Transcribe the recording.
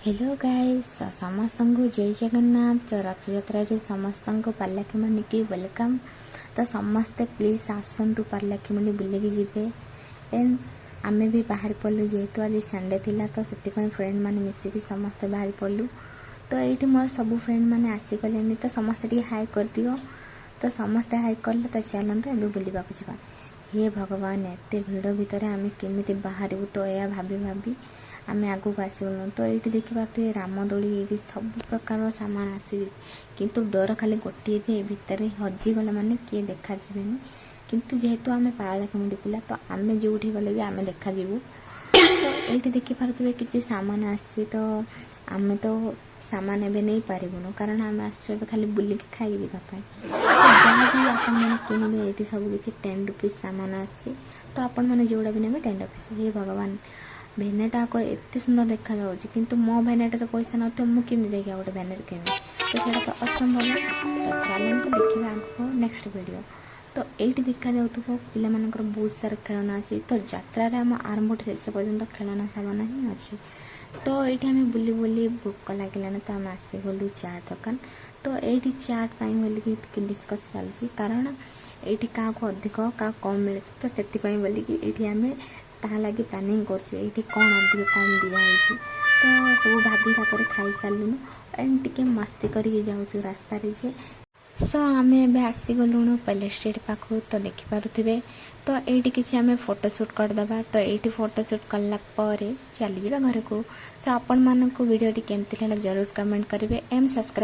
Hello guys समस्त को जय जगन्नाथ रथ यात्रा समस्त को पार्लाखिमंडी की वेलकम। तो समस्ते प्लीज आसतु पार्लाखिमंडी बुलिकी जीवे एंड आमे भी बाहर पड़ू जेहेतु आज संडे थिला तो से फ्रेंड मैंने मिसिकी समस्ते बाहर पड़ू। तो ये मोर सब फ्रेंड मैंने आसीगले तो समस्ते टी हाई कर दियो। तो समस्ते हाई कले तो चलते ए बुलवा जा। हे भगवान एत भिड़ भितर आम केमी बाहर तो यह भाभी भाभी आम आगू आसगलु। तो ये देखिए रामदोली ये सब प्रकार सामान आसी किंतु डर खाली गोटे जे भितर हजिगला माने किए देखा जीवेनी। किंतु जेहेतु आम पार्लाखिमंडी पिला तो आम जो गले भी आम देखा जीवु। तो ये देखिपे किसी सामान आसी तो आम तो सामान एवं नहीं पारूँ कारण आम आस खाली बुलिक खाई जावाई। जहाँ भी आपने किणवे ये सब किसी 10 रुपीज सामान आसी तो आपण मैंने जोड़ा भी ने 10 रुपीज। हे भगवान भैनेटा को एत सुंदर देखा किंतु मो भैनेटा तो पैसा न मुझे जाइए गोटे भैनेट किणी तो ସେଇଟା ତ असंभव। तो चलते देखिए आगे नेक्स्ट वीडियो। तो ये देखा जाऊँ पिलाମାନଙ୍କର बहुत सारा खेलना अच्छी। तो यात्रा आम आरंभ शेष पर्यंत खेलना सामान ही अच्छी। तो ये आम बुली बुली भोक लगे तो आम आसीगलु चाट दुकान। तो ये चाट बोलिकी डिस्कस चलती कारण ये क्या अधिक क्या कम मिले तो से बोलिकी आम ता लगी प्लानिंग कर कौन अधिक कम दिखाई। तो सब भाभी पर खाई सारूँ एंड टे मस्ती करके जाऊँ रास्तार जे। सो आम ए आसीगलुणु पैलेस स्ट्रीट पाखु तो देखिपे। तो ये किसी आम फोटोशूट करदे। तो ये फोटोशूट कलापर चली जा घर को। सो आपण मानक वीडियो केमती लगा जरूर कमेंट करेंगे एंड सब्सक्राइब